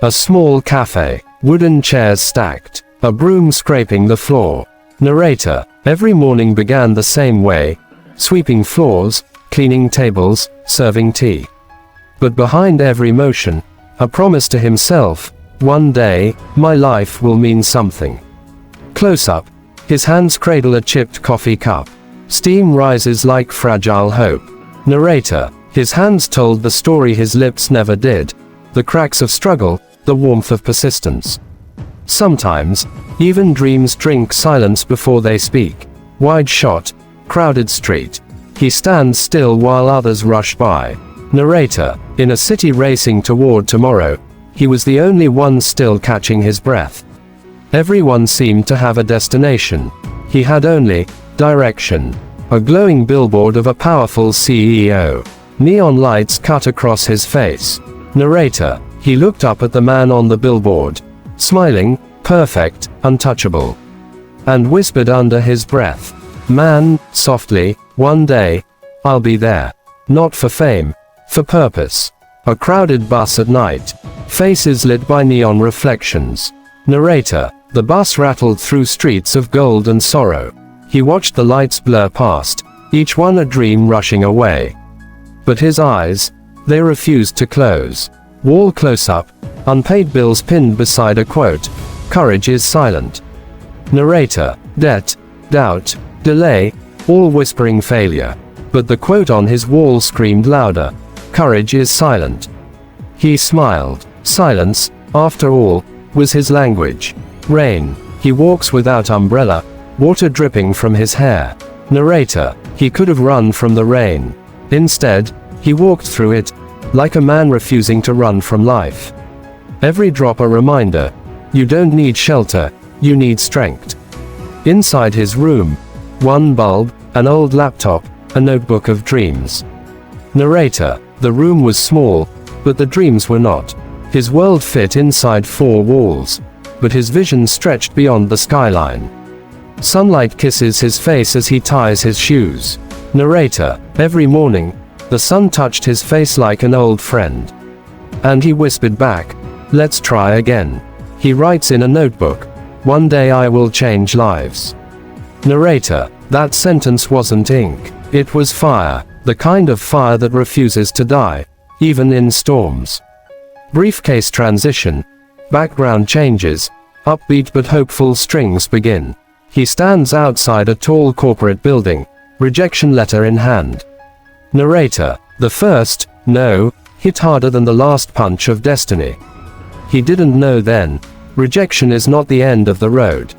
A small café. Wooden chairs stacked. A broom scraping the floor. Narrator. Every morning began the same way. Sweeping floors, cleaning tables, serving tea. But behind every motion, a promise to himself, one day, my life will mean something. Close up. His hands cradle a chipped coffee cup. Steam rises like fragile hope. Narrator. His hands told the story his lips never did. The cracks of struggle, the warmth of persistence. Sometimes, even dreams drink silence before they speak. Wide shot, crowded street. He stands still while others rush by. Narrator. In a city racing toward tomorrow, he was the only one still catching his breath. Everyone seemed to have a destination. He had only direction. A glowing billboard of a powerful CEO. Neon lights cut across his face. Narrator. He looked up at the man on the billboard. Smiling, perfect, untouchable. And whispered under his breath. Man, softly, one day, I'll be there. Not for fame, for purpose. A crowded bus at night. Faces lit by neon reflections. Narrator. The bus rattled through streets of gold and sorrow. He watched the lights blur past, each one a dream rushing away. But his eyes, they refused to close. Wall close-up, unpaid bills pinned beside a quote, "Courage is silent." Narrator. Debt, doubt, delay, all whispering failure. But the quote on his wall screamed louder, "Courage is silent." He smiled. Silence, after all, was his language. Rain. He walks without umbrella, water dripping from his hair. Narrator. He could have run from the rain. Instead, he walked through it, like a man refusing to run from life. Every drop a reminder. You don't need shelter, you need strength. Inside his room, one bulb, an old laptop, a notebook of dreams. Narrator. The room was small, but the dreams were not. His world fit inside four walls, but his vision stretched beyond the skyline. Sunlight kisses his face as he ties his shoes. Narrator. Every morning, the sun touched his face like an old friend. And he whispered back, "Let's try again." He writes in a notebook, "One day I will change lives." Narrator. That sentence wasn't ink. It was fire, the kind of fire that refuses to die, even in storms. Briefcase transition. Background changes. Upbeat but hopeful strings begin. He stands outside a tall corporate building, rejection letter in hand. Narrator. The first no hit harder than the last punch of destiny. He didn't know then. Rejection is not the end of the road.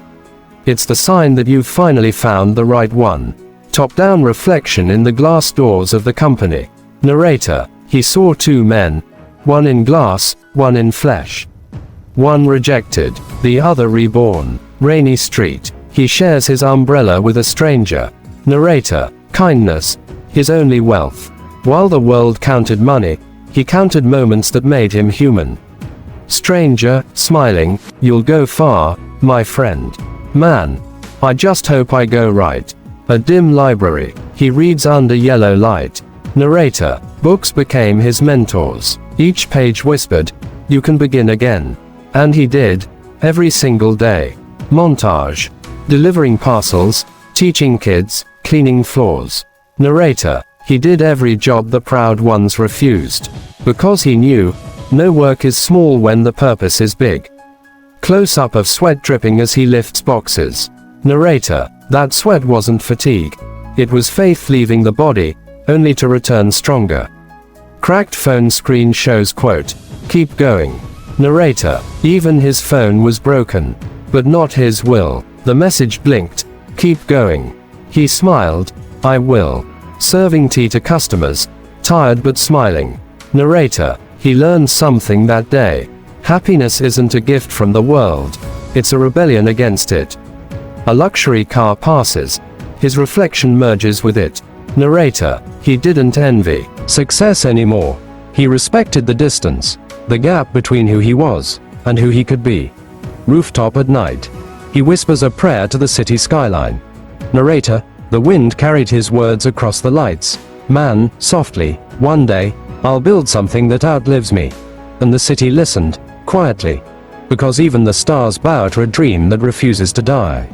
It's the sign that you've finally found the right one. Top-down reflection in the glass doors of the company. Narrator. He saw two men. One in glass, one in flesh. One rejected, the other reborn. Rainy street. He shares his umbrella with a stranger. Narrator. Kindness. His only wealth. While the world counted money, he counted moments that made him human. Stranger, smiling, "You'll go far, my friend." Man. I just hope I go right. A dim library. He reads under yellow light. Narrator. Books became his mentors. Each page whispered, "You can begin again." And he did, every single day. Montage. Delivering parcels, teaching kids, cleaning floors. Narrator. He did every job the proud ones refused. Because he knew, no work is small when the purpose is big. Close-up of sweat dripping as he lifts boxes. Narrator. That sweat wasn't fatigue. It was faith leaving the body, only to return stronger. Cracked phone screen shows quote, "Keep going." Narrator. Even his phone was broken. But not his will. The message blinked, "Keep going." He smiled, "I will." Serving tea to customers, tired but smiling. Narrator. He learned something that day. Happiness isn't a gift from the world. It's a rebellion against it. A luxury car passes. His reflection merges with it. Narrator. He didn't envy success anymore. He respected the distance, the gap between who he was and who he could be. Rooftop at night. He whispers a prayer to the city skyline. Narrator. The wind carried his words across the lights. Man, softly, "One day, I'll build something that outlives me." And the city listened, quietly. Because even the stars bow to a dream that refuses to die.